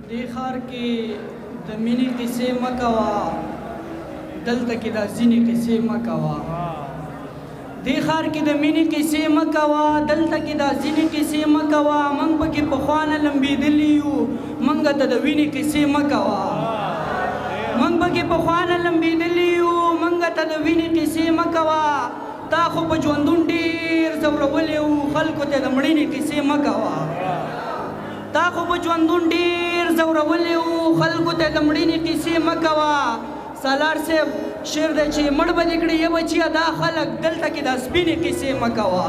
دې ښار کې د مینې قصې مه کوه دلته کې دا ځینې قصې مه کوه دې ښار کې د مینې قصې مه کوه دلته کې دا ځینې قصې مه کوه موږ پکې پخوا نه لمبېدلي یو موږ ته د وینې قصې مه کوه موږ پکې پخوا نه لمبېدلي یو موږ ته د وینې قصې مه کوه تا خو په ژوندون ډېر ځورولی وو خلکو ته د مړینې قصې مه کوه تا خو په ژوندون ډېر ځورولی وو خلکو ته د مړینې قصې مه کوه سالار صاحب شعر دی چې مړ به دې کړي یا بچیه دا خلک دلته کې دا سپینې قصې مه کوه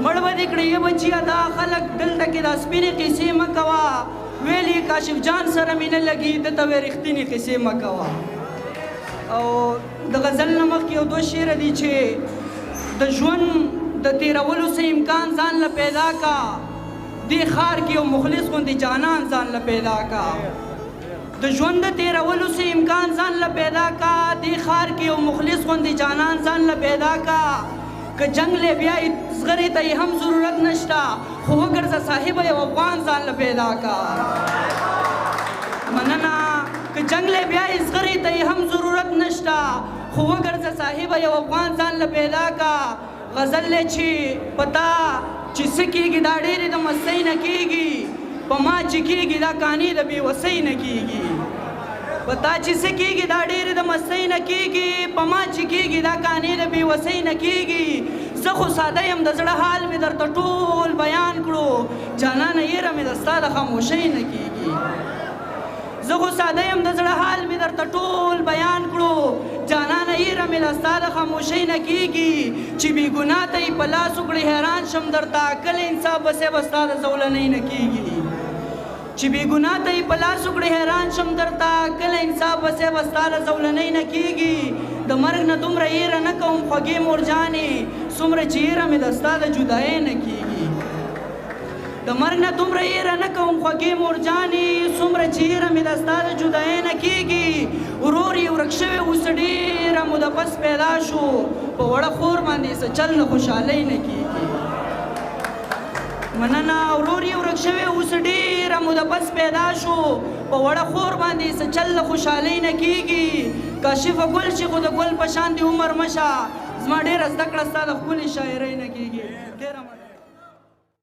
مړ به دې کړي یا بچیه دا خلک دلته کې دا سپینې قصې مه کوه ویلي کاشف جان سره مې نه لګي دته وې رښتینې قصې مه کوه او د غزل نه مخکې یو دوه شعره دي چې د ژوند د تېرولو څه امکان ځان له پیدا کا دې ښار کې یو مخلص غوندې جانان ځان له پیدا کا د ژوند د تېرولو څه امکان ځان له پیدا کا دې ښار کې یو مخلص غوندې جانان ځان له پیدا کا که جنگ لی بیایي زغرې ته یې هم ضرورت نشته خو وګرځه صاحبه یو افغان ځان له پیدا کا مننه که جنگ لی بیایي زغرې ته یې هم ضرورت نشته خو وګرځه صاحبه یو افغان ځان له پیدا کا غزل دی چې پتا چې څه کېږي دا ډېرې د مستۍ نه کېږي په ما چې کېږي دا کانې د بېوسۍ نه کېږي په تا چې څه کېږي دا ډېرې د مستۍ نه کېږي په ما چې کېږي دا کانې د بېوسۍ نه کېږي زه خو ساده یم د زړه حال مې درته ټول بیان کړو جانانه یېره مې د ستا د خاموشۍ نه کېږي زه خو ساده یم د زړه حال مې درته ټول بیان کړو جانانه یېره مې د ستا د خاموشۍ نه کېږي چې بې ګناه ته یې په لاس وکړې حیران شم درته کله انصاف بسې به ستا د زولنۍ نه کېږي چې بې ګناه ته یې په لاس وکړې حیران شم درته کله انصاف بسې به ستا د زولنۍ نه کېږي د مرګ نه دومره یېره نه کوم خوږې مورجانې څومره چې یېره مې د ستا د جدایۍ نه کېږي د مرګ نه دومره یېره نه کوم خوږې مورجانې څومره چې یېره مې د ستا د جدایۍ نه کېږي ورور یې ورک شوی اوس ډېره موده پس پیدا شو په وړه خور باندې څه چل د خوشحالۍ نه کېږي مننه ورور یې ورک شوی اوس ډېره موده پس پیدا شو په وړه خور باندې څه چل د خوشحالۍ نه کېږي کاشفه ګل چې خو د ګل په شان دې عمر مشه زما ډېره زده کړه ستا د ښکلې شاعرۍ نه کېږي ډېره